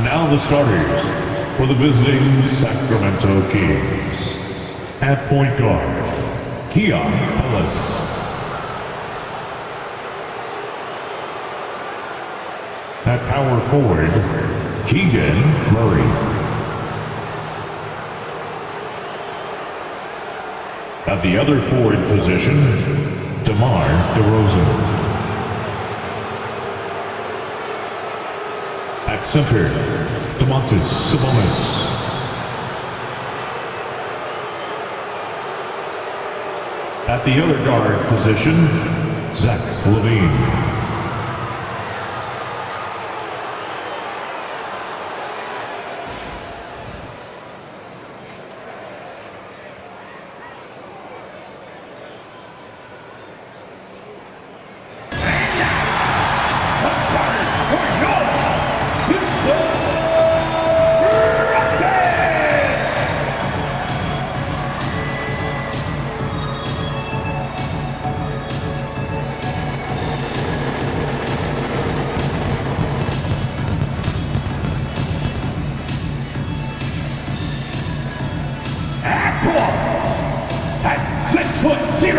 And now the starters for the visiting Sacramento Kings. At point guard, Keon Ellis. At power forward, Keegan Murray. At the other forward position, DeMar DeRozan. At center, Domantas Sabonis. At the other guard position, Zach LaVine. At 6'0",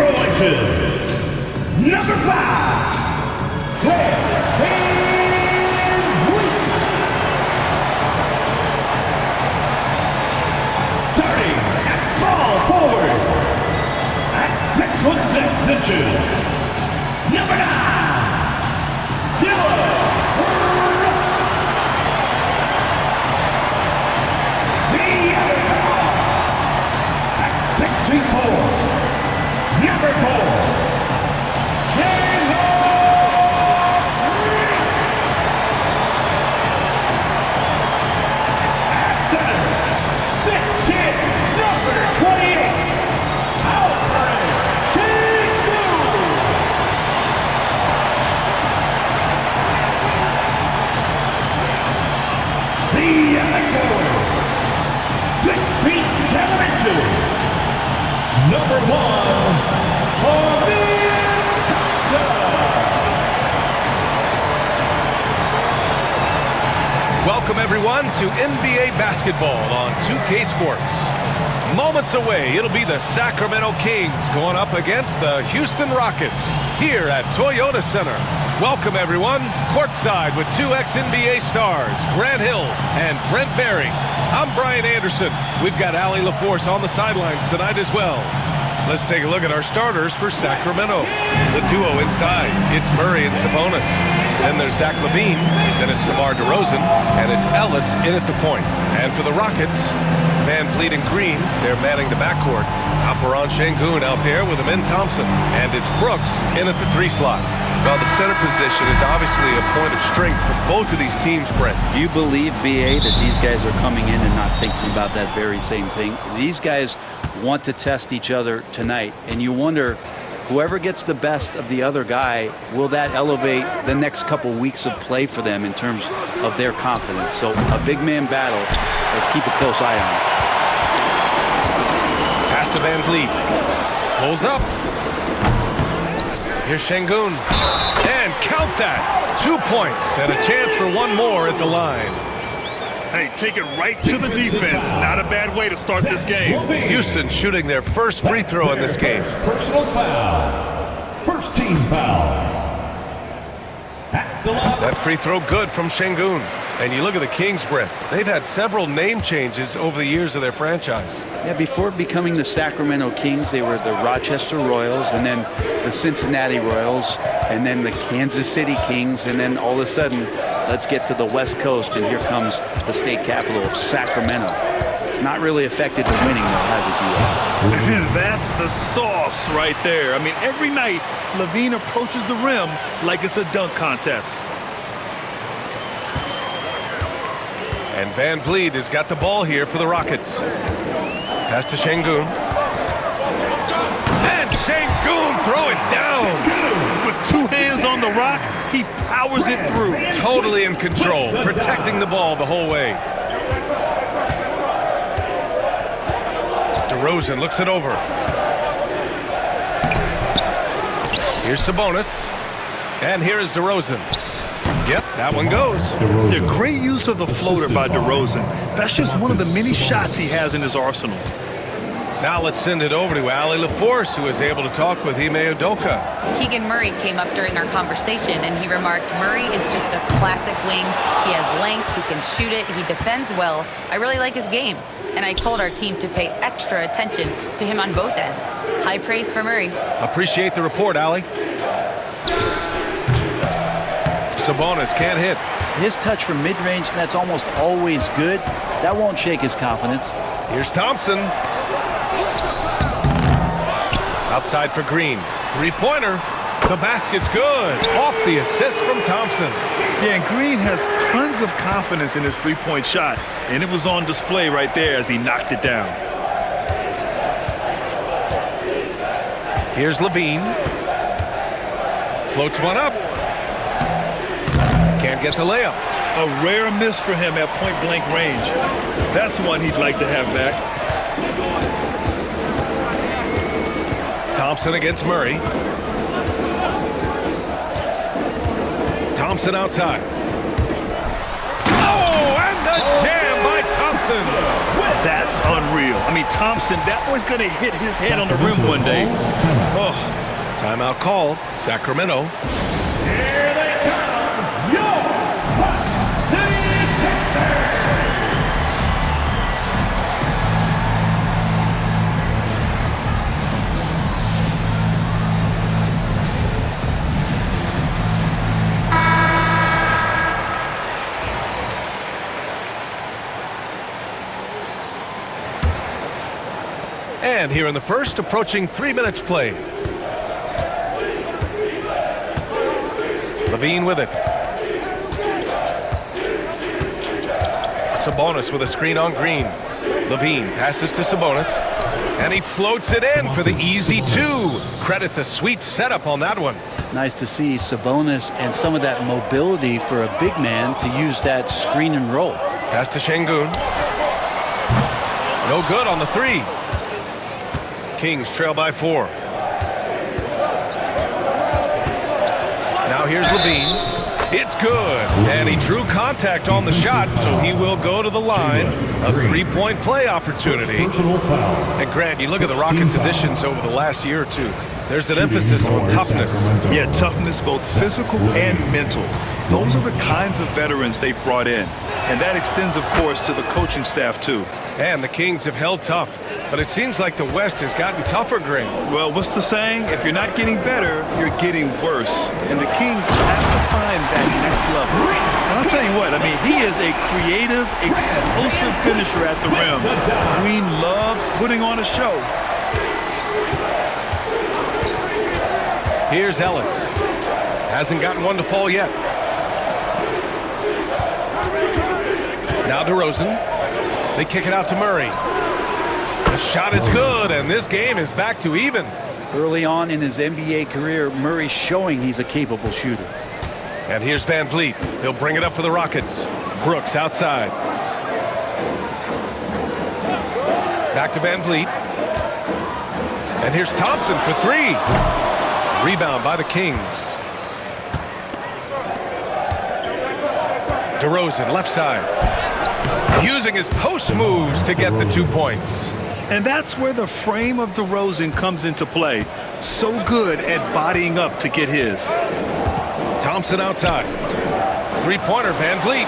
number 5, starting at small forward, at 6'6", number 9, Dylan Brooks. The other guard, at 6'4", number 4, at center, 6'10", number 28, Alfred Sengun. The other forward, 6 feet 7 inches, number 1, welcome everyone to NBA basketball on 2K Sports. Moments away, it'll be the Sacramento Kings going up against the Houston Rockets here at Toyota Center. Welcome everyone, courtside with 2 ex-NBA stars, Grant Hill and Brent Berry. I'm Brian Anderson. We've got Allie LaForce on the sidelines tonight as well. Let's take a look at our starters for Sacramento. The duo inside, it's Murray and Sabonis. Then there's Zach LaVine, then it's DeMar DeRozan, and it's Ellis in at the point. And for the Rockets, Van Fleet and Green, they're manning the backcourt. Alperen Sengun out there with Amin Thompson. And it's Brooks in at the 3 slot. Well, the center position is obviously a point of strength for both of these teams, Brent. You believe, BA, that these guys are coming in and not thinking about that very same thing? These guys want to test each other tonight, and you wonder, whoever gets the best of the other guy, will that elevate the next couple weeks of play for them in terms of their confidence? So a big man battle. Let's keep a close eye on it. Pass to Van Vliet. Pulls up. Here's Sengun. And count that. 2 points and a chance for one more at the line. Hey, take it right to the defense. Not a bad way to start this game. Houston shooting their first free throw in this game. Personal foul. First team foul. That free throw good from Sengun. And you look at the Kings, Brent. They've had several name changes over the years of their franchise. Yeah, before becoming the Sacramento Kings, they were the Rochester Royals, and then the Cincinnati Royals, and then the Kansas City Kings, and then all of a sudden, let's get to the West Coast, and here comes the state capital of Sacramento. It's not really affected the winning, though, has it, D.A.? That's the sauce right there. I mean, every night, LaVine approaches the rim like it's a dunk contest. And Van Vliet has got the ball here for the Rockets. Pass to Sengun. And Sengun throw it down. With 2 hands on the rock, he powers it through. Totally in control, protecting the ball the whole way. DeRozan looks it over. Here's Sabonis. And here is DeRozan. Yep, that one goes. Yeah, great use of the floater by DeRozan. That's just one of the many shots he has in his arsenal. Now let's send it over to Allie LaForce, who was able to talk with Ime Udoka. Keegan Murray came up during our conversation, and he remarked, Murray is just a classic wing. He has length, he can shoot it, he defends well. I really like his game. And I told our team to pay extra attention to him on both ends. High praise for Murray. Appreciate the report, Allie. Sabonis can't hit. His touch from mid-range, that's almost always good. That won't shake his confidence. Here's Thompson. Outside for Green. Three-pointer. The basket's good. Off the assist from Thompson. Yeah, and Green has tons of confidence in his three-point shot, and it was on display right there as he knocked it down. Here's Levine. Floats one up. Can't get the layup. A rare miss for him at point-blank range. That's one he'd like to have back. Thompson against Murray. Thompson outside. Oh, and the jam by Thompson. That's unreal. I mean, Thompson, that boy's going to hit his head on the rim one day. Oh, timeout called. Sacramento. Here they come, your Hot City Texans. And here in the first, approaching 3 minutes played. Levine with it. Sabonis with a screen on Green. Levine passes to Sabonis. And he floats it in for the easy two. Credit the sweet setup on that one. Nice to see Sabonis and some of that mobility for a big man to use that screen and roll. Pass to Şengün. No good on the three. Kings trail by 4. Now here's Levine. It's good. And he drew contact on the shot, so he will go to the line. A three-point play opportunity. And Grant, you look at the Rockets' additions over the last year or two. There's an emphasis on toughness. Yeah, toughness, both physical and mental. Those are the kinds of veterans they've brought in. And that extends, of course, to the coaching staff, too. And the Kings have held tough. But it seems like the West has gotten tougher, Grant. Well, what's the saying? If you're not getting better, you're getting worse. And the Kings have to find that next level. And I'll tell you what, I mean, he is a creative, explosive finisher at the rim. Green loves putting on a show. Here's Ellis. Hasn't gotten one to fall yet. Now DeRozan. They kick it out to Murray. The shot is good, and this game is back to even. Early on in his NBA career, Murray's showing he's a capable shooter. And here's Van Vliet. He'll bring it up for the Rockets. Brooks outside. Back to Van Vliet. And here's Thompson for three. Rebound by the Kings. DeRozan left side. Using his post moves to get the 2 points. And that's where the frame of DeRozan comes into play. So good at bodying up to get his. Thompson outside. Three-pointer, Van Vliet.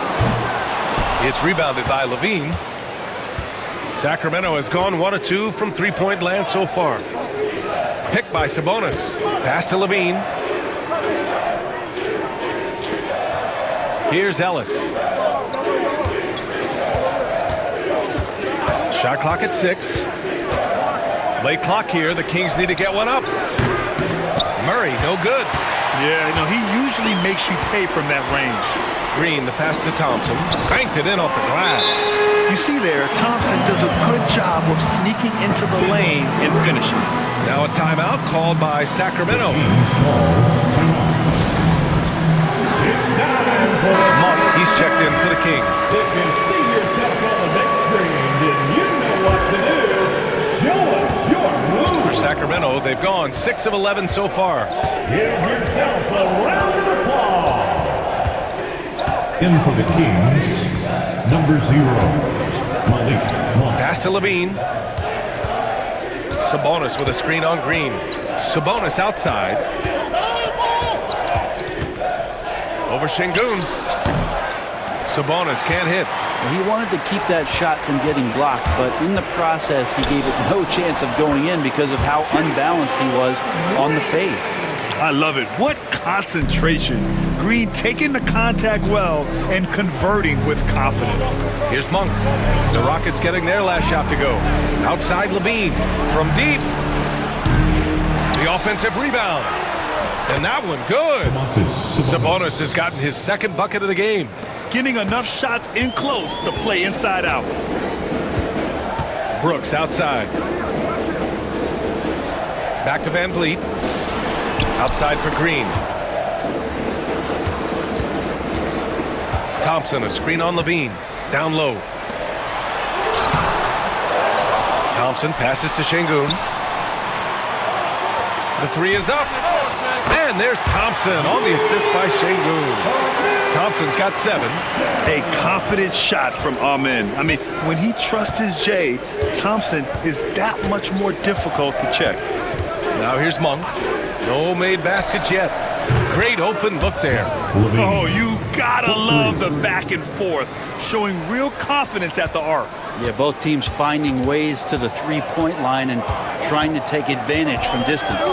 It's rebounded by Levine. Sacramento has gone 1 of 2 from three-point land so far. Picked by Sabonis. Pass to Levine. Here's Ellis. Shot clock at 6. Late clock here. The Kings need to get one up. Murray, no good. Yeah, no, he usually makes you pay from that range. Green, the pass to Thompson. Banked it in off the glass. You see there, Thompson does a good job of sneaking into the lane and finishing. Now a timeout called by Sacramento. Monk, he's checked in for the Kings. If you see yourself on the big screen, then you know what to do. Show us your move. For Sacramento, they've gone 6 of 11 so far. Give yourself a round of applause. In for the Kings, number 0, Malik Monk. Pass to Levine. Sabonis with a screen on Green. Sabonis outside. Over Şengün. Sabonis can't hit. He wanted to keep that shot from getting blocked, but in the process, he gave it no chance of going in because of how unbalanced he was on the fade. I love it. What concentration. Green taking the contact well and converting with confidence. Here's Monk. The Rockets getting their last shot to go. Outside Levine from deep. The offensive rebound. And that one good. Sabonis has gotten his second bucket of the game. Getting enough shots in close to play inside out. Brooks outside. Back to Van Vliet. Outside for Green. Thompson, a screen on Levine. Down low. Thompson passes to Şengün. The three is up. And there's Thompson on the assist by Şengün. Thompson's got 7. A confident shot from Amen. I mean, when he trusts his J, Thompson is that much more difficult to check. Now here's Monk. No made baskets yet. Great open look there. Oh, you gotta love the back and forth, showing real confidence at the arc. Yeah, both teams finding ways to the three-point line and trying to take advantage from distance.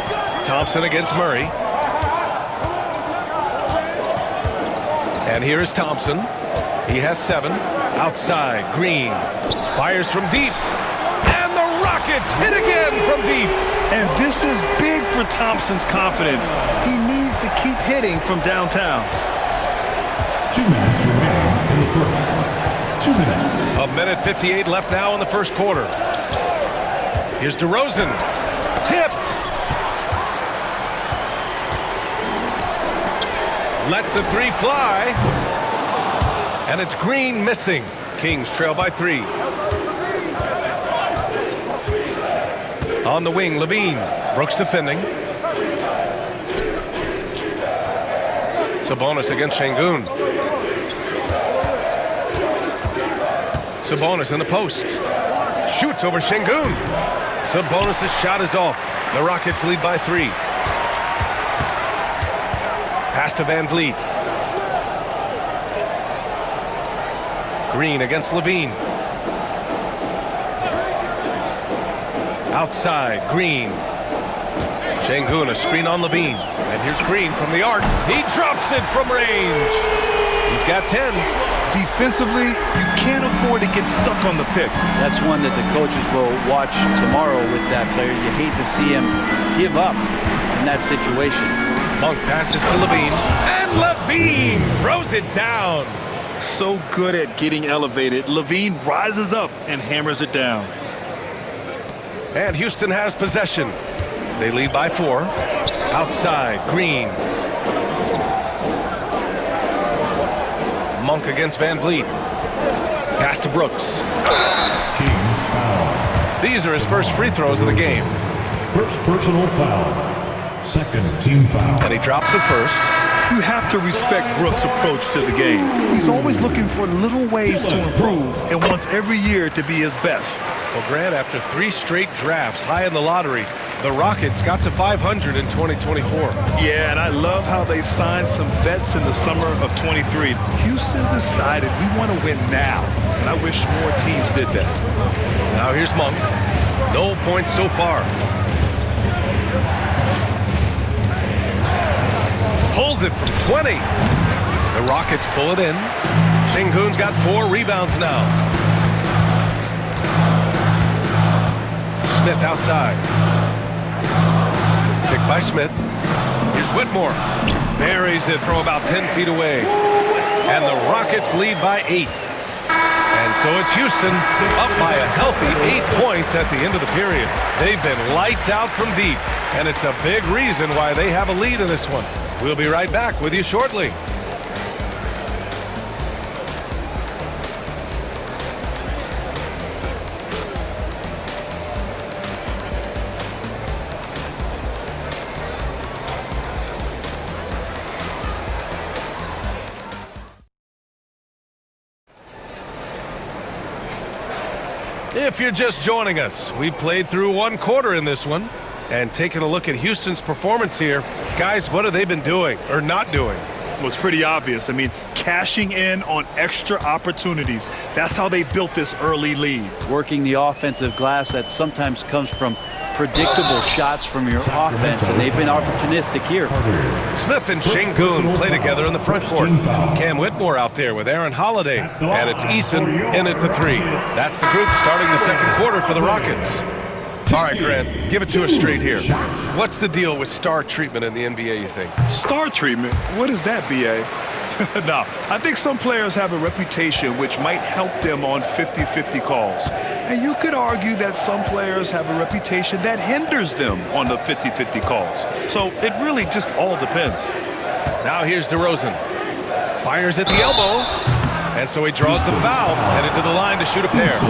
Thompson against Murray. And here is Thompson. He has 7. Outside, Green. Fires from deep. And the Rockets hit again from deep. And this is big for Thompson's confidence. He needs to keep hitting from downtown. 2 minutes remaining in the first. 2 minutes. A minute 58 left now in the first quarter. Here's DeRozan. Tipped. Lets the 3 fly. And it's Green missing. Kings trail by 3. On the wing, Levine. Brooks defending. Sabonis against Şengün. Sabonis in the post. Shoots over Şengün. Sabonis' shot is off. The Rockets lead by 3. Pass to Van Vliet. Green against Levine. Outside, Green. Şengün, a screen on Levine. And here's Green from the arc. He drops it from range. He's got 10. Defensively, you can't afford to get stuck on the pick. That's one that the coaches will watch tomorrow with that player. You hate to see him give up in that situation. Monk passes to Levine. And Levine throws it down. So good at getting elevated. Levine rises up and hammers it down. And Houston has possession. They lead by 4. Outside, Green. Monk against Van Vliet. Pass to Brooks. Kings foul. These are his first free throws of the game. First personal foul. Second team foul. And he drops it first. You have to respect Brooks' approach to the game. He's always looking for little ways to improve and wants every year to be his best. Well, Grant, after 3 straight drafts high in the lottery, the Rockets got to 500 in 2024. Yeah, and I love how they signed some vets in the summer of 23. Houston decided we want to win now, and I wish more teams did that. Now here's Monk. No points so far. Pulls it from 20. The Rockets pull it in. Şengün's got 4 rebounds now. Smith outside. Picked by Smith. Here's Whitmore. Buries it from about 10 feet away. And the Rockets lead by 8. And so it's Houston up by a healthy 8 points at the end of the period. They've been lights out from deep. And it's a big reason why they have a lead in this one. We'll be right back with you shortly. If you're just joining us, we played through one quarter in this one. And taking a look at Houston's performance here, guys, what have they been doing or not doing? Well, it's pretty obvious. I mean, cashing in on extra opportunities. That's how they built this early lead. Working the offensive glass that sometimes comes from predictable shots from your offense, and they've been opportunistic here. Smith and Şengün play together in the front court. Cam Whitmore out there with Aaron Holiday, and it's Eason in at the three. That's the group starting the second quarter for the Rockets. All right, Grant, give it to us straight here. What's the deal with star treatment in the NBA, you think? Star treatment? What is that, B.A.? Now, I think some players have a reputation which might help them on 50-50 calls. And you could argue that some players have a reputation that hinders them on the 50-50 calls. So it really just all depends. Now here's DeRozan. Fires at the elbow. And so he draws the foul, headed to the line to shoot a pair.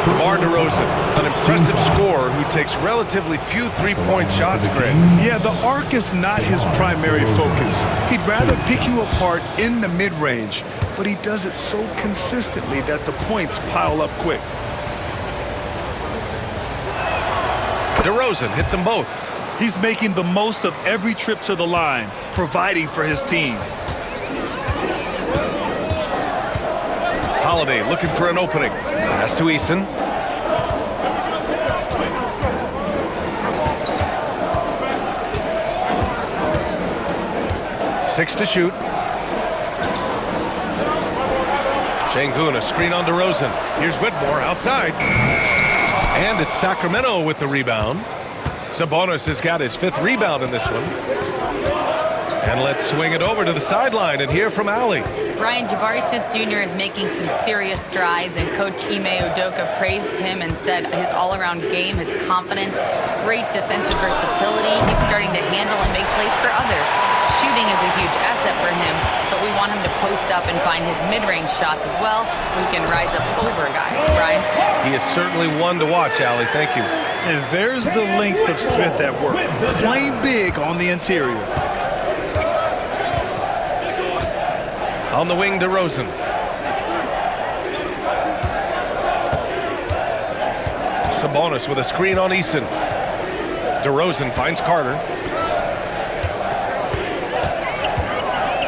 DeMar DeRozan, an impressive scorer who takes relatively few three-point shots, Grant. Yeah, the arc is not his primary focus. He'd rather pick you apart in the mid-range, but he does it so consistently that the points pile up quick. DeRozan hits them both. He's making the most of every trip to the line, providing for his team. Holiday looking for an opening. Pass to Eason. Six to shoot. Şengün, a screen on DeRozan. Here's Whitmore outside. And it's Sacramento with the rebound. Sabonis has got his fifth rebound in this one. And let's swing it over to the sideline and hear from Allie. Ryan, Jabari Smith Jr. is making some serious strides, and Coach Ime Udoka praised him and said his all-around game, his confidence, great defensive versatility. He's starting to handle and make plays for others. Shooting is a huge asset for him, but we want him to post up and find his mid-range shots as well. We can rise up over guys. Brian? He is certainly one to watch, Allie. Thank you. And there's the length of Smith at work. Playing big on the interior. On the wing, DeRozan. Sabonis with a screen on Eason. DeRozan finds Carter.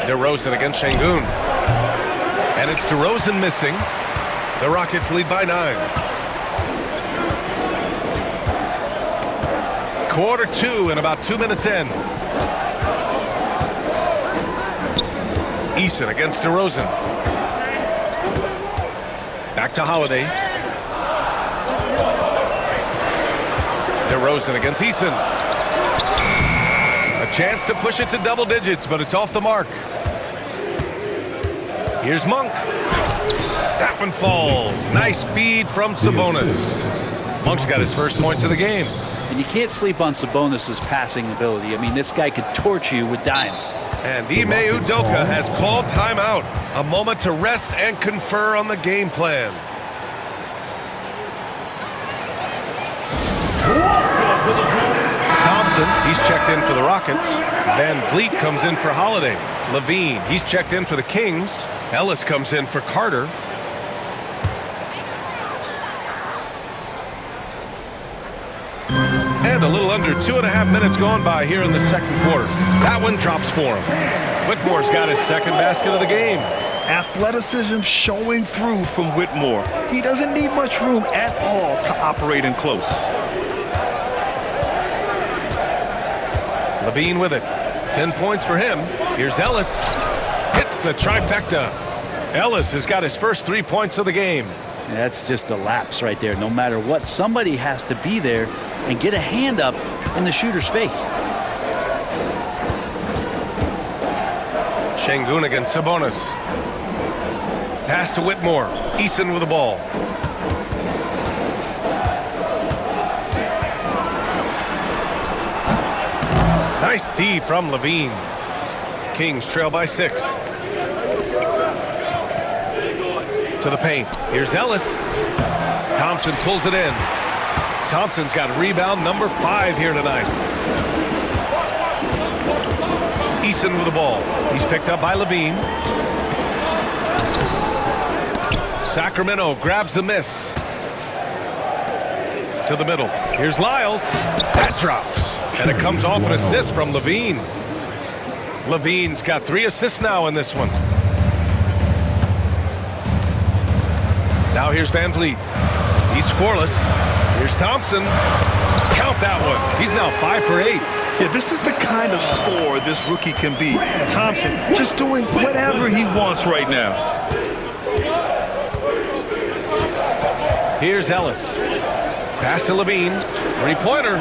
DeRozan against Şengün. And it's DeRozan missing. The Rockets lead by 9. Quarter 2 and about 2 minutes in. Eason against DeRozan. Back to Holiday. DeRozan against Eason. A chance to push it to double digits, but it's off the mark. Here's Monk. That one falls. Nice feed from Sabonis. Monk's got his first points of the game. And you can't sleep on Sabonis' passing ability. I mean, this guy could torch you with dimes. And Ime Udoka has called timeout. A moment to rest and confer on the game plan. Thompson, he's checked in for the Rockets. Van Vliet comes in for Holiday. Levine, he's checked in for the Kings. Ellis comes in for Carter. And a little under 2.5 minutes gone by here in the second quarter. That one drops for him. Whitmore's got his second basket of the game. Athleticism showing through from Whitmore. He doesn't need much room at all to operate in close. Levine with it. 10 points for him. Here's Ellis. Hits the trifecta. Ellis has got his first 3 points of the game. That's just a lapse right there. No matter what, somebody has to be there and get a hand up in the shooter's face. Şengün against Sabonis. Pass to Whitmore. Eason with the ball. Nice D from Levine. Kings trail by 6. To the paint. Here's Ellis. Thompson pulls it in. Thompson's got rebound number 5 here tonight. Eason with the ball. He's picked up by Levine. Sacramento grabs the miss. to the middle. Here's Lyles. That drops. And it comes off an assist from Levine. Levine's got 3 assists now in this one. Now here's Van Vliet. He's scoreless. Here's Thompson. Count that one. He's now 5 for 8. Yeah, this is the kind of scorer this rookie can be. Thompson just doing whatever he wants right now. Here's Ellis. Pass to Levine. 3-pointer.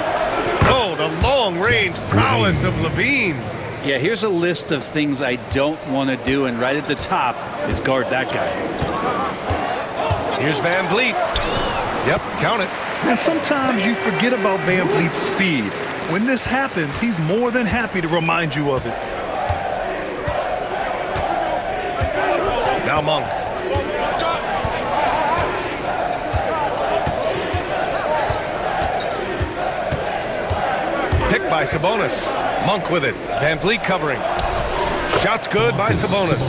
Oh, the long-range prowess of Levine. Yeah, here's a list of things I don't want to do, and right at the top is guard that guy. Here's Van Vliet. Yep, count it. And sometimes you forget about Van Vliet's speed. When this happens, he's more than happy to remind you of it. Now Monk. Picked by Sabonis. Monk with it. Van Vliet covering. Shot's good by Sabonis.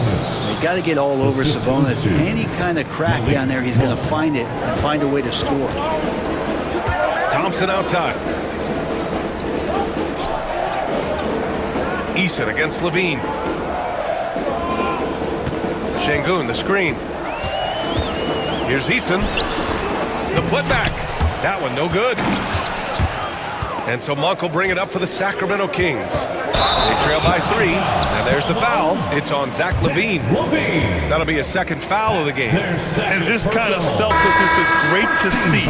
You got to get all over Sabonis. Any kind of crack down there, he's going to find it and find a way to score. Thompson outside. Eason against Levine. Şengün, the screen. Here's Eason. The putback. That one no good. And so Monk will bring it up for the Sacramento Kings. They trail by 3. And there's the foul. It's on Zach LaVine. That'll be a second foul of the game. And this kind of selflessness is great to see.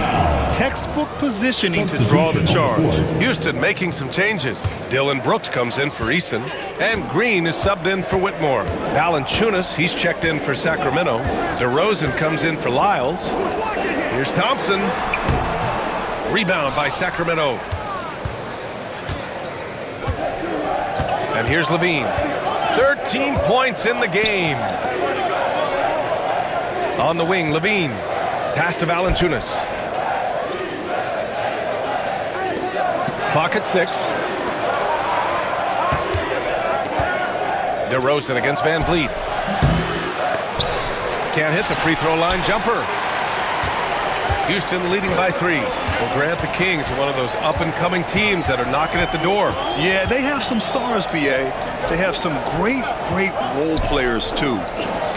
Textbook positioning to draw the charge. Houston making some changes. Dylan Brooks comes in for Eason. And Green is subbed in for Whitmore. Valanciunas, he's checked in for Sacramento. DeRozan comes in for Lyles. Here's Thompson. Rebound by Sacramento. And here's Levine. 13 points in the game. On the wing, Levine. Pass to Valanciunas. Clock at 6. DeRozan against Van Vliet. Can't hit the free throw line jumper. Houston leading by 3. Will grant the Kings one of those up-and-coming teams that are knocking at the door. Yeah, they have some stars, B.A. They have some great role players, too.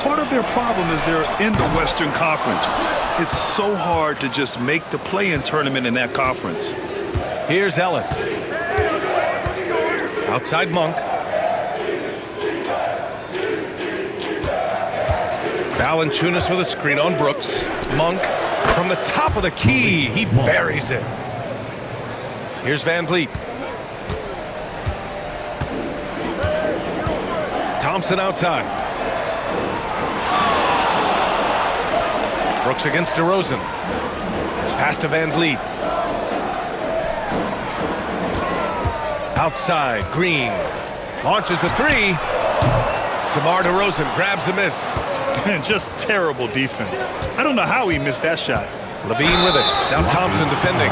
Part of their problem is they're in the Western Conference. It's so hard to just make the play-in tournament in that conference. Here's Ellis. Outside Monk. Valanciunas with a screen on Brooks. Monk from the top of the key. He buries it. Here's Van Vliet. Thompson outside. Brooks against DeRozan. Pass to Van Vliet. Outside, Green. Launches a 3. DeMar DeRozan grabs the miss. Just terrible defense. I don't know how he missed that shot. Levine with it. Now Thompson defending.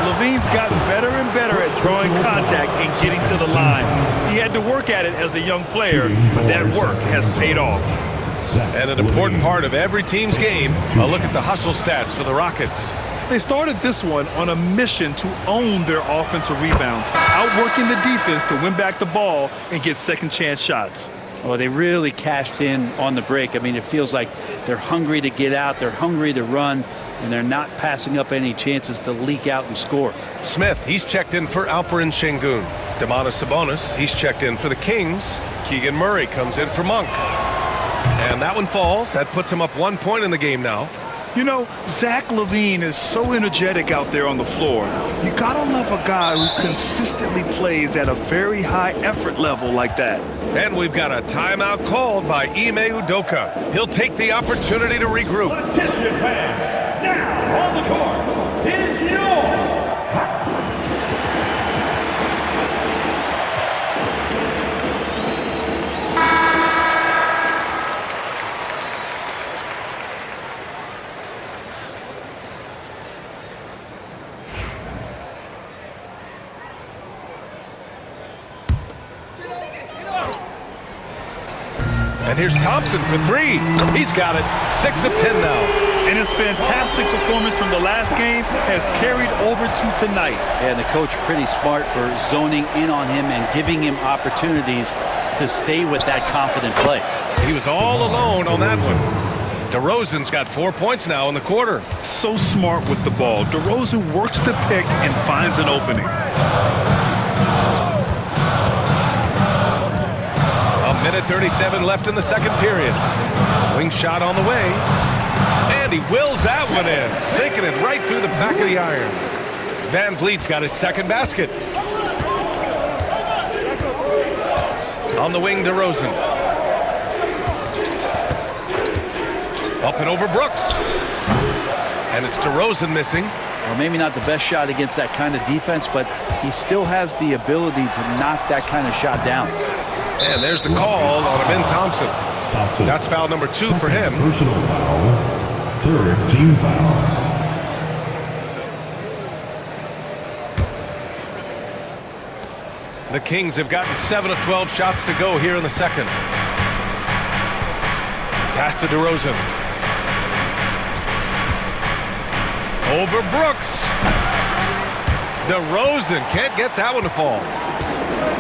Levine's gotten better and better at drawing contact and getting to the line. He had to work at it as a young player, but that work has paid off. And an important part of every team's game, a look at the hustle stats for the Rockets. They started this one on a mission to own their offensive rebounds, outworking the defense to win back the ball and get second chance shots. Well, they really cashed in on the break. I mean, it feels like they're hungry to get out, they're hungry to run, and they're not passing up any chances to leak out and score. Smith, he's checked in for Alperen Şengün. Domantas Sabonis, he's checked in for the Kings. Keegan Murray comes in for Monk. And that one falls. That puts him up 1 point in the game now. You know, Zach LaVine is so energetic out there on the floor. You gotta love a guy who consistently plays at a very high effort level like that. And we've got a timeout called by Ime Udoka. He'll take the opportunity to regroup. Attention fans, now on the court is your And here's Thompson for 3. He's got it. 6 of 10 now. And his fantastic performance from the last game has carried over to tonight. And the coach pretty smart for zoning in on him and giving him opportunities to stay with that confident play. He was all alone on that one. DeRozan's got 4 points now in the quarter. So smart with the ball. DeRozan works the pick and finds an opening. A minute 37 left in the second period. Wing shot on the way. And he wills that one in, sinking it right through the back of the iron. Van Vliet's got his second basket. On the wing, DeRozan. Up and over Brooks. And it's DeRozan missing. Well, maybe not the best shot against that kind of defense, but he still has the ability to knock that kind of shot down. And there's the call on Amin Thompson. That's foul number 2 for him. Personal foul. Third team foul. The Kings have gotten 7 of 12 shots to go here in the second. Pass to DeRozan. Over Brooks. DeRozan can't get that one to fall.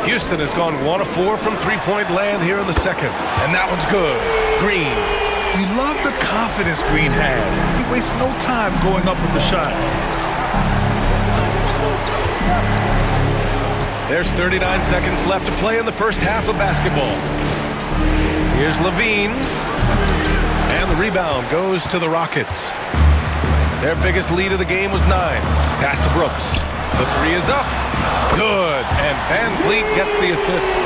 Houston has gone 1 of 4 from three-point land here in the second. And that one's good. Green. You love the confidence Green has. He wastes no time going up with the shot. There's 39 seconds left to play in the first half of basketball. Here's Levine. And the rebound goes to the Rockets. Their biggest lead of the game was 9. Pass to Brooks. The 3 is up. Good. And Van Vliet gets the assist.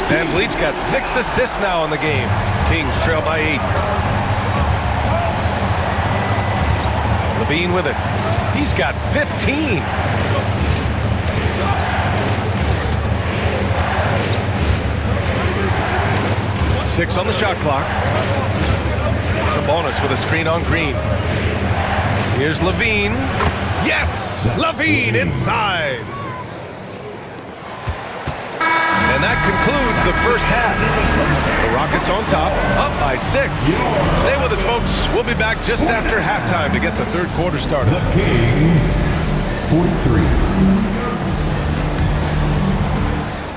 Van Vliet's got 6 assists now in the game. Kings trail by 8. Levine with it. He's got 15. Six on the shot clock. Sabonis with a screen on Green. Here's Levine. Yes! Levine inside. And that concludes the first half. The Rockets on top, up by 6. Stay with us, folks. We'll be back just after halftime to get the third quarter started. The Kings, 43.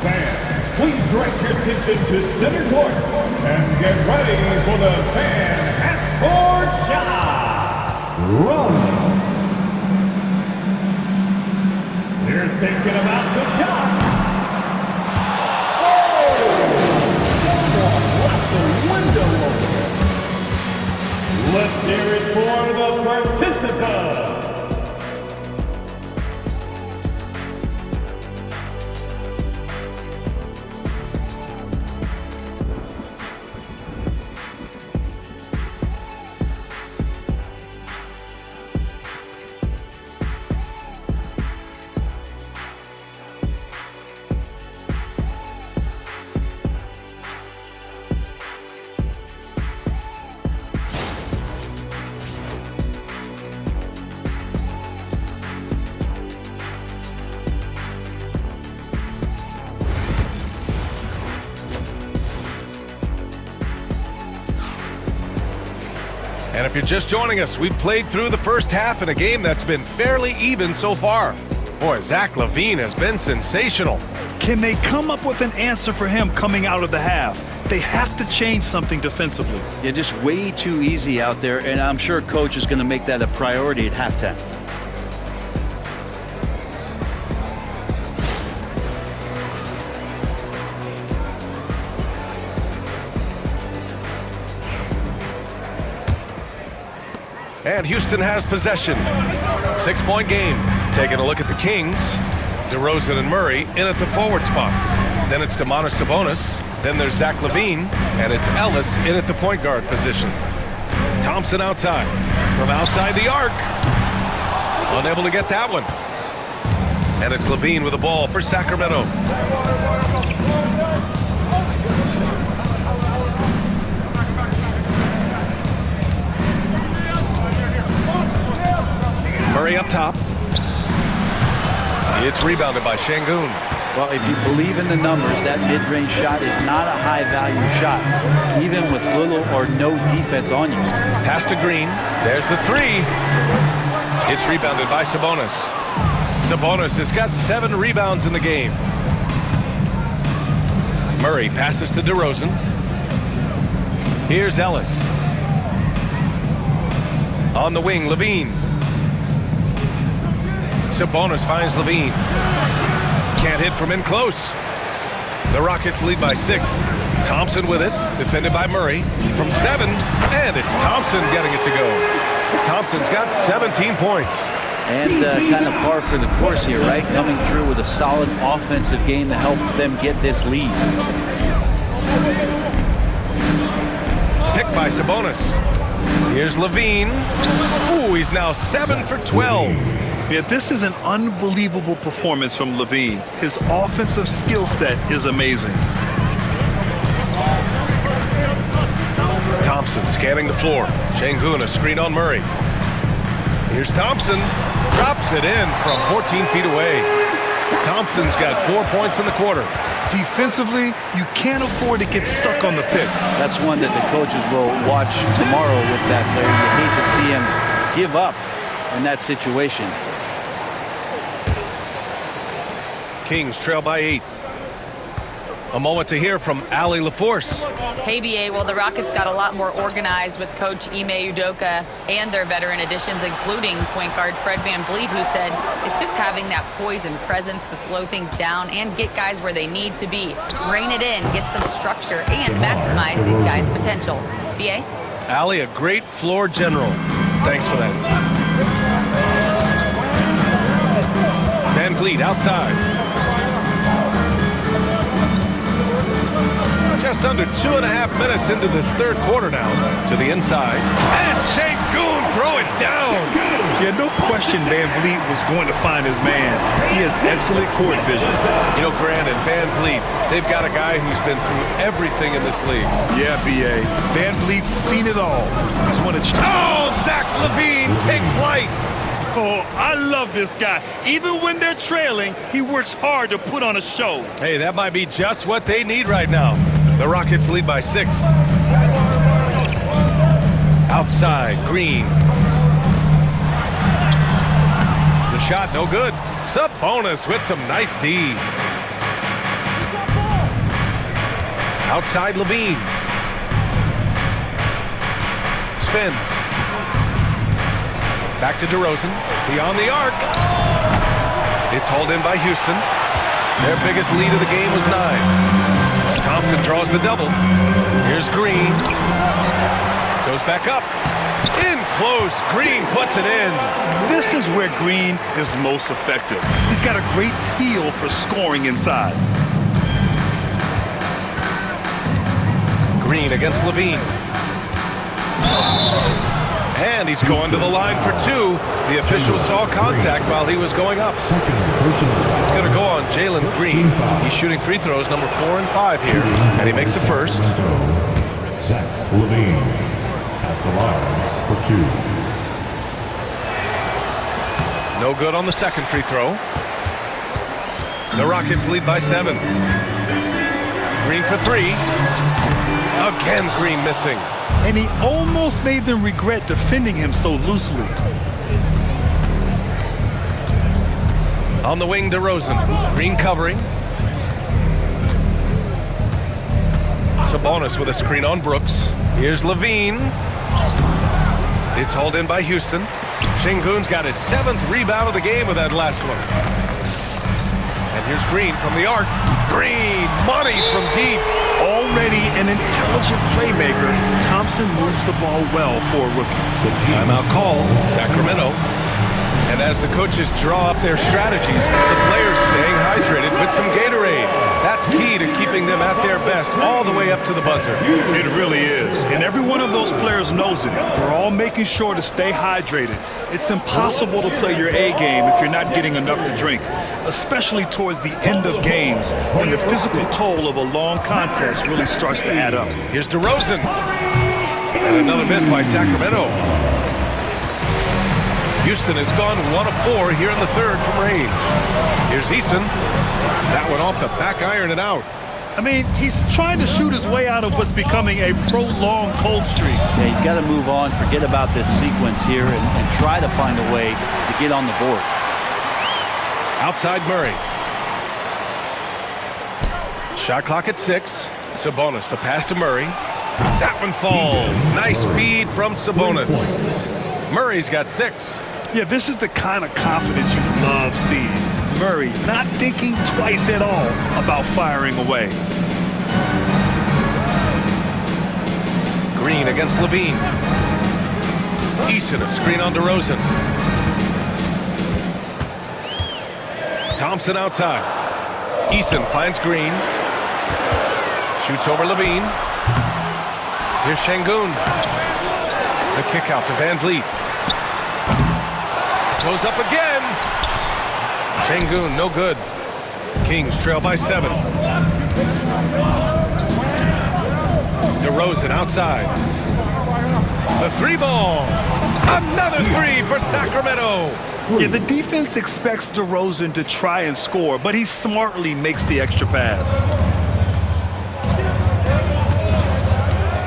Fans, please direct your attention to center court and get ready for the fan half-court shot. Runs. They're thinking about the shot. Let's hear it for the participants. And if you're just joining us, we've played through the first half in a game that's been fairly even so far. Boy, Zach LaVine has been sensational. Can they come up with an answer for him coming out of the half? They have to change something defensively. You're just way too easy out there, and I'm sure coach is going to make that a priority at halftime. And Houston has possession. 6-point game. Taking a look at the Kings. DeRozan and Murray in at the forward spots. Then it's Domantas Sabonis. Then there's Zach LaVine. And it's Ellis in at the point guard position. Thompson outside. From outside the arc. Unable to get that one. And it's LaVine with the ball for Sacramento. Murray up top. It's rebounded by Şengün. Well, if you believe in the numbers, that mid-range shot is not a high-value shot, even with little or no defense on you. Pass to Green. There's the three. It's rebounded by Sabonis. Sabonis has got 7 rebounds in the game. Murray passes to DeRozan. Here's Ellis. On the wing, Levine. Sabonis finds Levine. Can't hit from in close. The Rockets lead by 6. Thompson with it, defended by Murray. From 7, and it's Thompson getting it to go. Thompson's got 17 points. And kind of par for the course here, right? Coming through with a solid offensive game to help them get this lead. Pick by Sabonis. Here's Levine. Ooh, he's now 7 for 12. Yeah, this is an unbelievable performance from Levine. His offensive skill set is amazing. Thompson scanning the floor. Şengün a screen on Murray. Here's Thompson. Drops it in from 14 feet away. Thompson's got 4 points in the quarter. Defensively, you can't afford to get stuck on the pick. That's one that the coaches will watch tomorrow with that player. You hate to see him give up in that situation. Kings trail by 8. A moment to hear from Allie LaForce. Hey, BA, well, the Rockets got a lot more organized with Coach Ime Udoka and their veteran additions, including point guard Fred VanVleet, who said it's just having that poise and presence to slow things down and get guys where they need to be. Rein it in, get some structure, and maximize these guys' potential. BA? Allie, a great floor general. Thanks for that. VanVleet outside. Just under 2.5 minutes into this third quarter now. To the inside. And Şengün throw it down. Yeah, no question VanVleet was going to find his man. He has excellent court vision. You know, Grant and VanVleet, they've got a guy who's been through everything in this league. Yeah, BA. VanVleet's seen it all. He's won a Zach LaVine takes flight. Oh, I love this guy. Even when they're trailing, he works hard to put on a show. Hey, that might be just what they need right now. The Rockets lead by 6. Outside, Green. The shot, no good. Sabonis with some nice D. Outside, Levine. Spins. Back to DeRozan. Beyond the arc. It's hauled in by Houston. Their biggest lead of the game was 9. Thompson draws the double. Here's Green. Goes back up. In close. Green puts it in. This is where Green is most effective. He's got a great feel for scoring inside. Green against Levine. And he's going to the line for 2. The official saw contact while he was going up. It's going to go on Jalen Green. He's shooting free throws number 4 and 5 here, and he makes the first. Zach LaVine at the line for 2. No good on the second free throw. The Rockets lead by 7. Green for 3. Again, Green missing. And he almost made them regret defending him so loosely. On the wing, DeRozan. Green covering. Sabonis with a screen on Brooks. Here's Levine. It's hauled in by Houston. Şengün's got his 7th rebound of the game with that last one. And here's Green from the arc. Green, money from deep. Already an intelligent playmaker, Thompson moves the ball well for a rookie. Timeout call, Sacramento. And as the coaches draw up their strategies, the players staying hydrated with some Gatorade. That's key to keeping them at their best all the way up to the buzzer. It really is. And every one of those players knows it. They're all making sure to stay hydrated. It's impossible to play your A game if you're not getting enough to drink, especially towards the end of games when the physical toll of a long contest really starts to add up. Here's DeRozan. And another miss by Sacramento. Houston has gone 1 of 4 here in the third from range. Here's Eason. That one off the back iron and out. I mean, he's trying to shoot his way out of what's becoming a prolonged cold streak. Yeah, he's got to move on, forget about this sequence here, and try to find a way to get on the board. Outside Murray. Shot clock at 6. Sabonis, the pass to Murray. That one falls. Nice feed from Sabonis. Murray's got 6. Yeah, this is the kind of confidence you love seeing. Murray not thinking twice at all about firing away. Green against Levine. Eason, a screen on DeRozan. Thompson outside. Eason finds Green. Shoots over Levine. Here's Şengün. The kick out to Van Vliet. Goes up again. Şengün, no good. Kings trail by 7. DeRozan outside. The 3 ball. Another 3 for Sacramento. Yeah, the defense expects DeRozan to try and score, but he smartly makes the extra pass.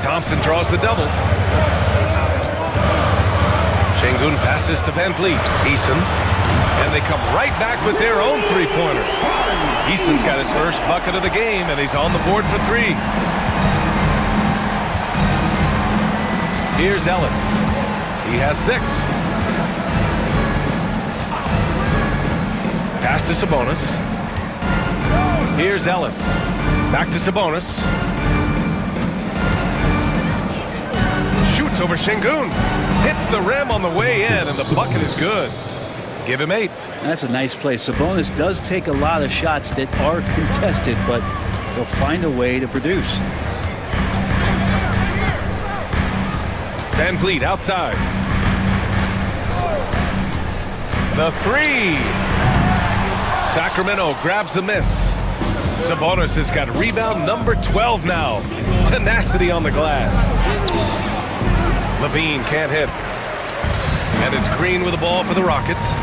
Thompson draws the double. Şengün passes to Van Vliet. Eason. And they come right back with their own 3-pointers. Eason's got his first bucket of the game, and he's on the board for 3. Here's Ellis. He has 6. Pass to Sabonis. Here's Ellis. Back to Sabonis. Shoots over Şengün. Hits the rim on the way in, and the bucket is good. Give him 8. That's a nice play. Sabonis does take a lot of shots that are contested, but he'll find a way to produce. Van Vliet outside. The 3. Sacramento grabs the miss. Sabonis has got rebound number 12 now. Tenacity on the glass. Levine can't hit. And it's Green with the ball for the Rockets.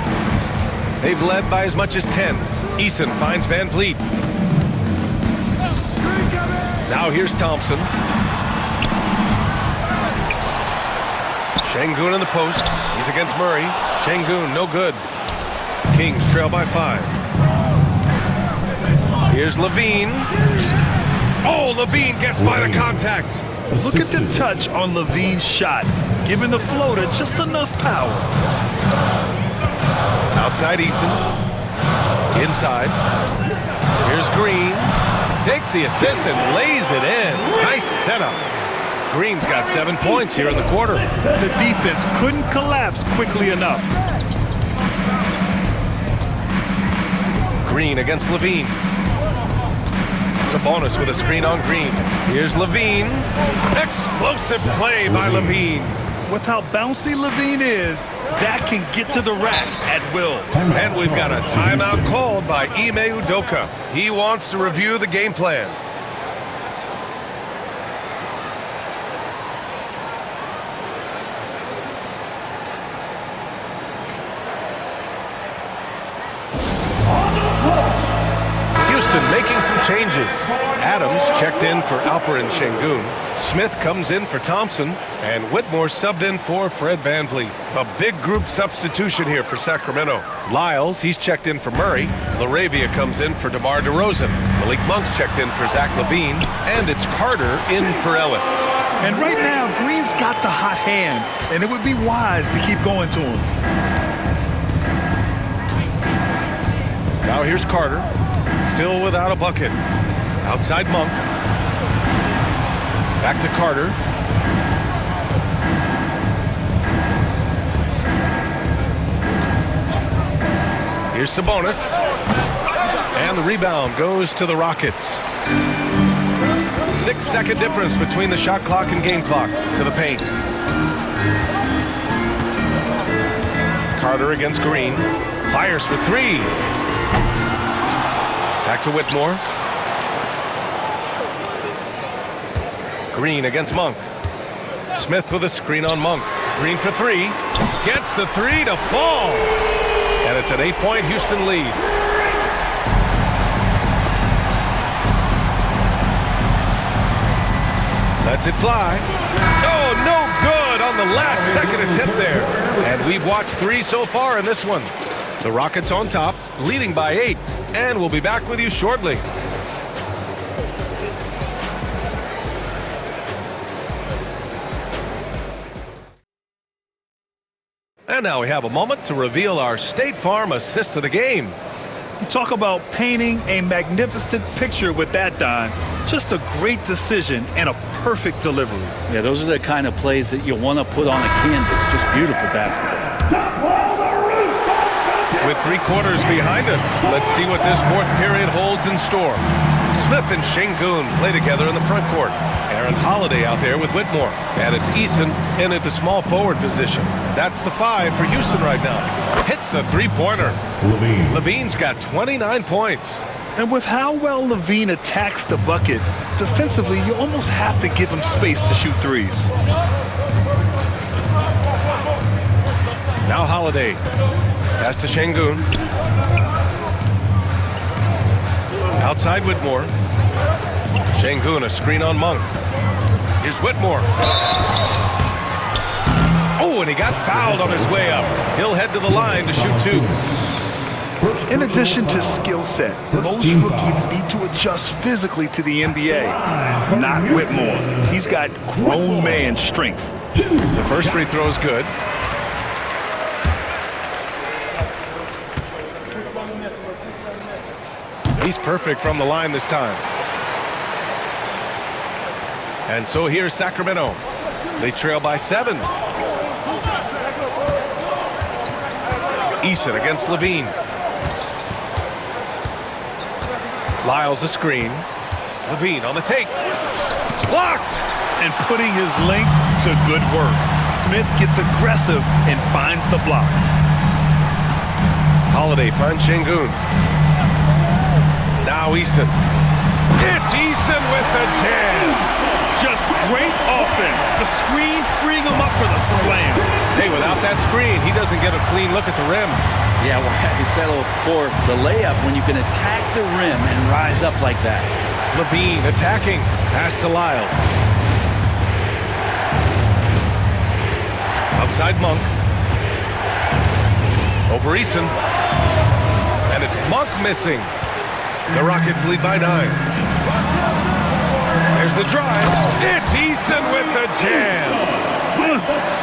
They've led by as much as 10. Eason finds Van Vliet. Now here's Thompson. Şengün in the post. He's against Murray. Şengün, no good. Kings trail by 5. Here's Levine. Oh, Levine gets by the contact. Look at the touch on Levine's shot, giving the floater just enough power. Outside Eason. Inside. Here's Green. Takes the assist and lays it in. Nice setup. Green's got 7 points here in the quarter. The defense couldn't collapse quickly enough. Green against Levine. Sabonis with a screen on Green. Here's Levine. Explosive play by Levine. With how bouncy Levine is, Zach can get to the rack at will. And we've got a timeout called by Ime Udoka. He wants to review the game plan. Houston making some changes. Adams checked in for Alperen Şengün. Smith comes in for Thompson. And Whitmore subbed in for Fred Van Vliet. A big group substitution here for Sacramento. Lyles, he's checked in for Murray. LaRavia comes in for DeMar DeRozan. Malik Monk's checked in for Zach LaVine. And it's Carter in for Ellis. And right now, Green's got the hot hand, and it would be wise to keep going to him. Now here's Carter. Still without a bucket. Outside Monk. Back to Carter. Here's Sabonis. And the rebound goes to the Rockets. 6-second difference between the shot clock and game clock. To the paint. Carter against Green. Fires for 3. Back to Whitmore. Green against Monk. Smith with a screen on Monk. Green for three. Gets the three to fall. And it's an 8-point Houston lead. Lets it fly. Oh, no good on the last second attempt there. And we've watched 3 so far in this one. The Rockets on top, leading by 8. And we'll be back with you shortly. And now we have a moment to reveal our State Farm assist of the game. You talk about painting a magnificent picture with that, Don. Just a great decision and a perfect delivery. Yeah, those are the kind of plays that you want to put on a canvas. Just beautiful basketball. With 3 quarters behind us, let's see what this 4th period holds in store. Smith and Şengün play together in the front court. Aaron Holiday out there with Whitmore. And it's Eason in at the small forward position. That's the 5 for Houston right now. Hits the 3-pointer. Levine's got 29 points. And with how well Levine attacks the bucket, defensively, you almost have to give him space to shoot threes. Now Holiday. Pass to Şengün. Outside Whitmore. Şengün, a screen on Monk. Here's Whitmore. Oh, and he got fouled on his way up. He'll head to the line to shoot 2. In addition to skill set, most rookies need to adjust physically to the NBA. Not Whitmore. He's got grown man strength. The first free throw is good. He's perfect from the line this time. And so here's Sacramento. They trail by 7. Eason against Levine. Lyles a screen. Levine on the take. Blocked! And putting his length to good work. Smith gets aggressive and finds the block. Holiday finds Şengün. Now Eason. It's Eason with the jam. Just great offense. The screen freeing him up for the slam. Hey, without that screen, he doesn't get a clean look at the rim. Yeah, well, he settled for the layup when you can attack the rim and rise up like that. Levine attacking. Pass to Lyles. Outside Monk. Over Eason. And it's Monk missing. The Rockets lead by 9. There's the drive. It's Eason with the jam.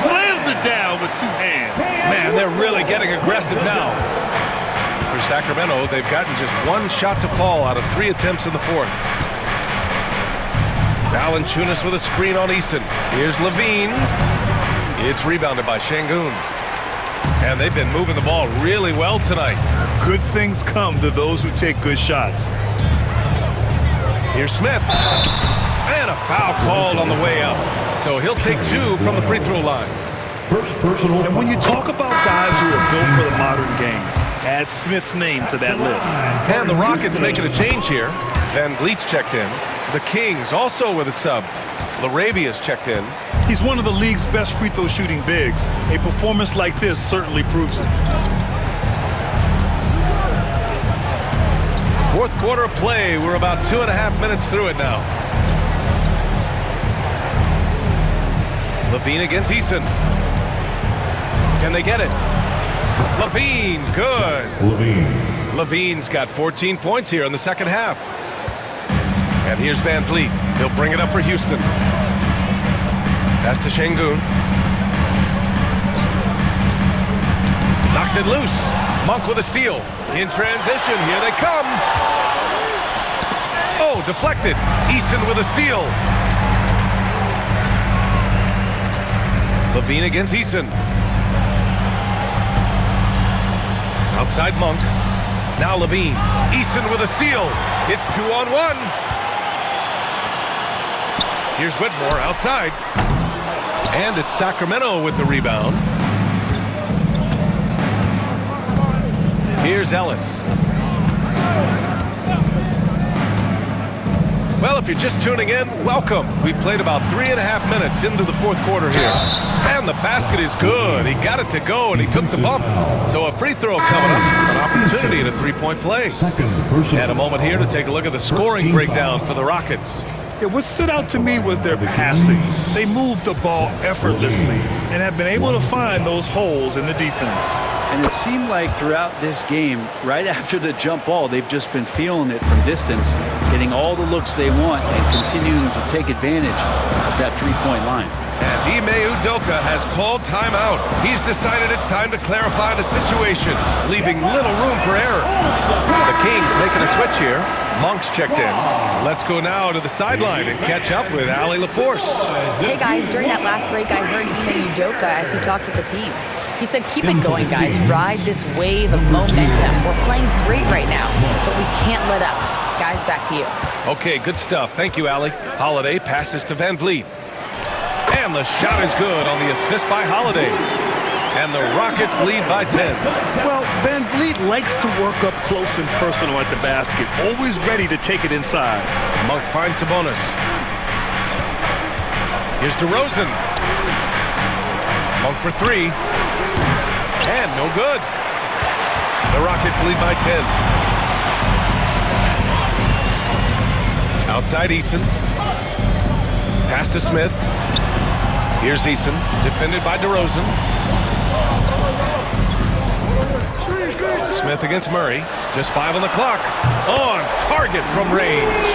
Slams it down with 2 hands. Man, they're really getting aggressive now. For Sacramento, they've gotten just 1 shot to fall out of 3 attempts in the 4th. Valanciunas with a screen on Eason. Here's Levine. It's rebounded by Şengün. And they've been moving the ball really well tonight. Good things come to those who take good shots. Here's Smith. And a foul called on the way up. So he'll take 2 from the free throw line. And when you talk about guys who are built for the modern game, add Smith's name to that list. And the Rockets making a change here. Van Vliet's checked in. The Kings also with a sub. Larabia's checked in. He's one of the league's best free throw shooting bigs. A performance like this certainly proves it. 4th quarter of play. We're about 2.5 minutes through it now. Levine against Eason. Can they get it? Levine, good. Levine's got 14 points here in the second half. And here's Van Vliet. He'll bring it up for Houston. Pass to Şengün. Knocks it loose. Monk with a steal. In transition, here they come. Oh, deflected. Eason with a steal. Levine against Eason. Outside Monk. Now Levine. Eason with a steal. It's 2-on-1. Here's Whitmore outside. And it's Sacramento with the rebound. Here's Ellis. Well, if you're just tuning in, welcome. We've played about 3.5 minutes into the fourth quarter here. And the basket is good. He got it to go, and he took the bump. So a free throw coming up, an opportunity at a three-point play. And a moment here to take a look at the scoring breakdown for the Rockets. Yeah, what stood out to me was their passing. They moved the ball effortlessly and have been able to find those holes in the defense. And it seemed like throughout this game, right after the jump ball, they've just been feeling it from distance, getting all the looks they want and continuing to take advantage of that three-point line. And Ime Udoka has called timeout. He's decided it's time to clarify the situation, leaving little room for error. The Kings making a switch here. Monk's checked in. Let's go now to the sideline and catch up with Allie LaForce. Hey guys, during that last break, I heard Ime Udoka as he talked with the team. He said, keep it going, guys. Ride this wave of momentum. We're playing great right now, but we can't let up. Guys, back to you. Okay, good stuff. Thank you, Allie. Holiday passes to Van Vliet. And the shot is good on the assist by Holiday. And the Rockets lead by 10. Well, Van Vliet likes to work up close and personal at the basket, always ready to take it inside. Monk finds Sabonis. Here's DeRozan. Monk for three. And no good. The Rockets lead by 10. Outside Eason. Pass to Smith. Here's Eason, defended by DeRozan. Smith against Murray. Just 5 on the clock. On target from range.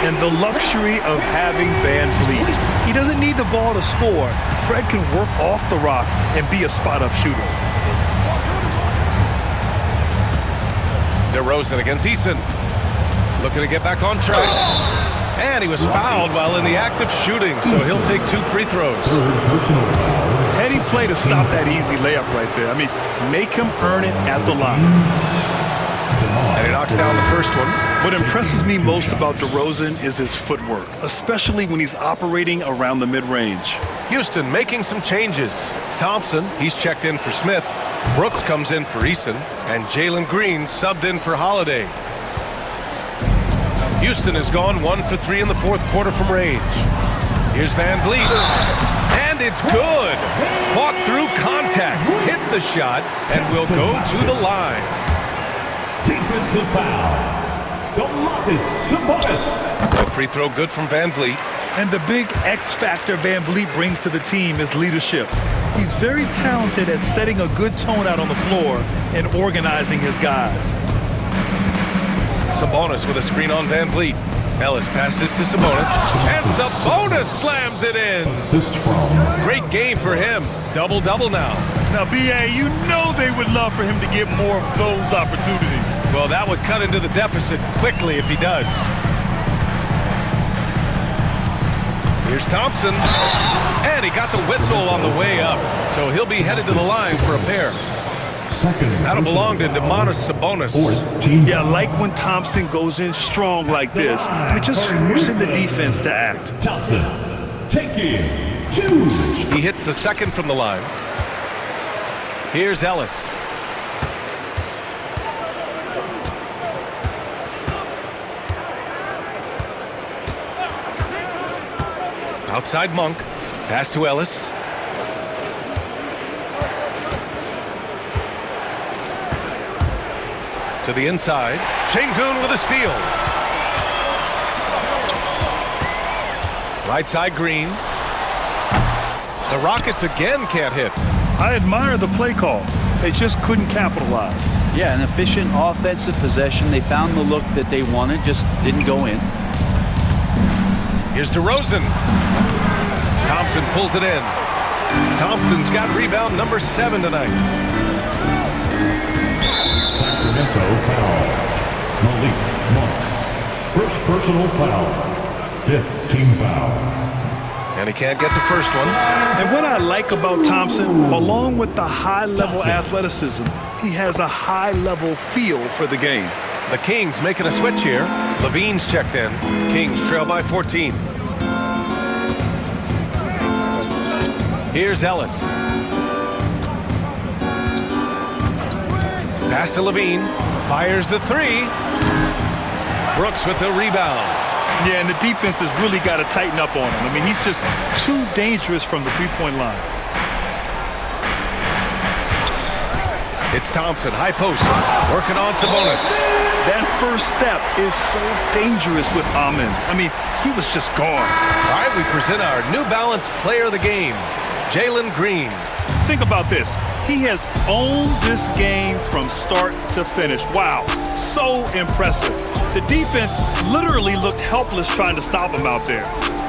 And the luxury of having Van Vliet. He doesn't need the ball to score. Fred can work off the rock and be a spot-up shooter. DeRozan against Eason. Looking to get back on track. And he was fouled while in the act of shooting, so he'll take 2 free throws. Heady play to stop that easy layup right there. I mean, make him earn it at the line. And he knocks down the first one. What impresses me most about DeRozan is his footwork, especially when he's operating around the mid-range. Houston making some changes. Thompson, he's checked in for Smith. Brooks comes in for Eason. And Jalen Green subbed in for Holiday. Houston has gone 1 for 3 in the fourth quarter from range. Here's Van Vliet. And it's good. Fought through contact. Hit the shot and will go to the line. Defensive foul. Sabonis. A free throw good from Van Vliet. And the big X factor Van Vliet brings to the team is leadership. He's very talented at setting a good tone out on the floor and organizing his guys. Sabonis with a screen on Van Vliet. Ellis passes to Sabonis. And Sabonis slams it in. Assist from. Great game for him. Double-double now. Now, B.A., you know they would love for him to get more of those opportunities. Well, that would cut into the deficit quickly if he does. Here's Thompson. And he got the whistle on the way up. So he'll be headed to the line for a pair. That'll belong to Domantas Sabonis. Yeah, I like when Thompson goes in strong like this. You're just forcing the defense to act. Thompson taking 2. He hits the second from the line. Here's Ellis. Outside Monk. Pass to Ellis. To the inside. Şengün with a steal. Right side Green. The Rockets again can't hit. I admire the play call. They just couldn't capitalize. Yeah, an efficient offensive possession. They found the look that they wanted, just didn't go in. Here's DeRozan. Thompson pulls it in. Thompson's got rebound number 7 tonight. Sacramento foul. Malik Monk. First personal foul. 5th team foul. And he can't get the first one. And what I like about Thompson, along with the high-level athleticism, he has a high-level feel for the game. The Kings making a switch here. Levine's checked in. Kings trail by 14. Here's Ellis. Pass to Levine. Fires the 3. Brooks with the rebound. Yeah, and the defense has really got to tighten up on him. I mean, he's just too dangerous from the three-point line. It's Thompson, high post, working on Sabonis. That first step is so dangerous with Amin. I mean, he was just gone. All right, we present our New Balance player of the game, Jalen Green. Think about this. He has owned this game from start to finish. Wow, so impressive. The defense literally looked helpless trying to stop him out there.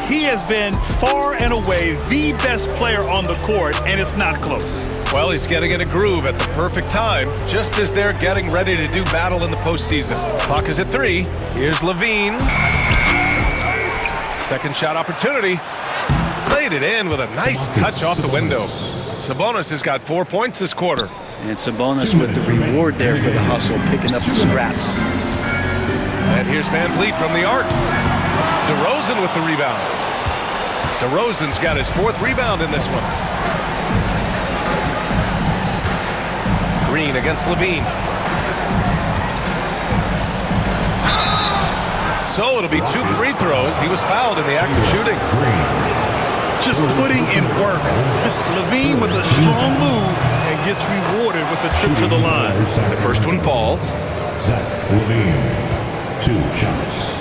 He has been far and away the best player on the court, and it's not close. Well, he's getting in a groove at the perfect time, just as they're getting ready to do battle in the postseason. Clock is at 3. Here's Levine. Second shot opportunity. Laid it in with a nice touch off the window. Sabonis has got 4 points this quarter. And Sabonis with the reward there for the hustle, picking up the scraps. And here's Van Vliet from the arc. DeRozan with the rebound. DeRozan's got his 4th rebound in this one. Green against Levine. So it'll be 2 free throws. He was fouled in the act of shooting. Just putting in work. Levine with a strong move and gets rewarded with a trip to the line. The first one falls. Zach Levine, 2 shots.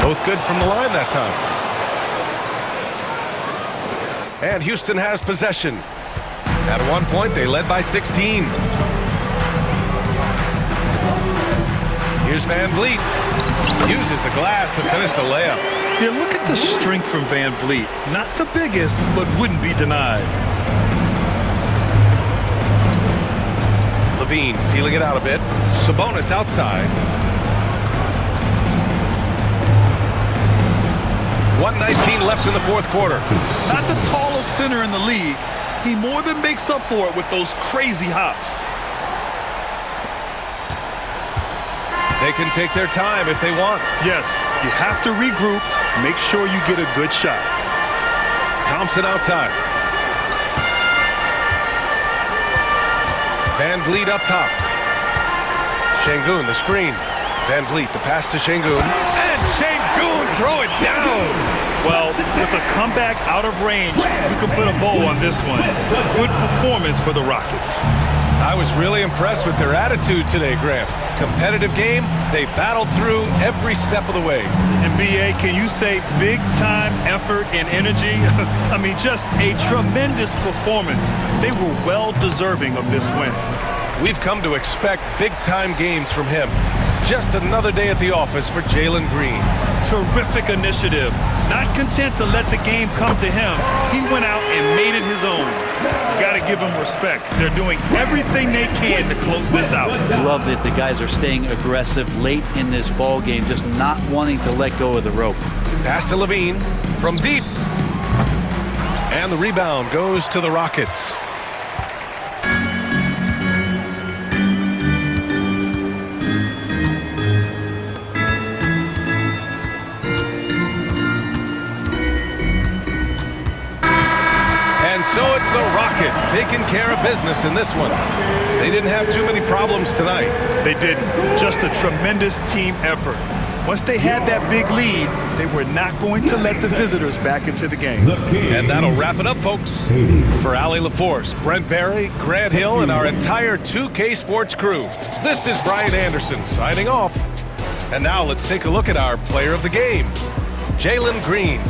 Both good from the line that time. And Houston has possession. At one point, they led by 16. Here's Van Vliet. Uses the glass to finish the layup. Yeah, look at the strength from Van Vliet. Not the biggest, but wouldn't be denied. Levine feeling it out a bit. Sabonis outside. 1:19 left in the 4th quarter. Not the tallest center in the league. He more than makes up for it with those crazy hops. They can take their time if they want. Yes, you have to regroup. Make sure you get a good shot. Thompson outside. Van Vliet up top. Şengün, the screen. Van Vliet, the pass to Şengün. And Şengün, throw it down. Well, with a comeback out of range, you can put a bow on this one. Good performance for the Rockets. I was really impressed with their attitude today, Graham. Competitive game, they battled through every step of the way. And B.A., can you say big-time effort and energy? I mean, just a tremendous performance. They were well-deserving of this win. We've come to expect big-time games from him. Just another day at the office for Jalen Green. Terrific initiative. Not content to let the game come to him, he went out and made it his own. Got to give him respect. They're doing everything they can to close this out. Love that the guys are staying aggressive late in this ball game, just not wanting to let go of the rope. Pass to Levine from deep. And the rebound goes to the Rockets. So it's the Rockets taking care of business in this one. They didn't have too many problems tonight. They didn't. Just a tremendous team effort. Once they had that big lead, they were not going to let the visitors back into the game. And that'll wrap it up, folks. For Allie LaForce, Brent Barry, Grant Hill, and our entire 2K Sports crew, this is Brian Anderson signing off. And now let's take a look at our player of the game, Jalen Green.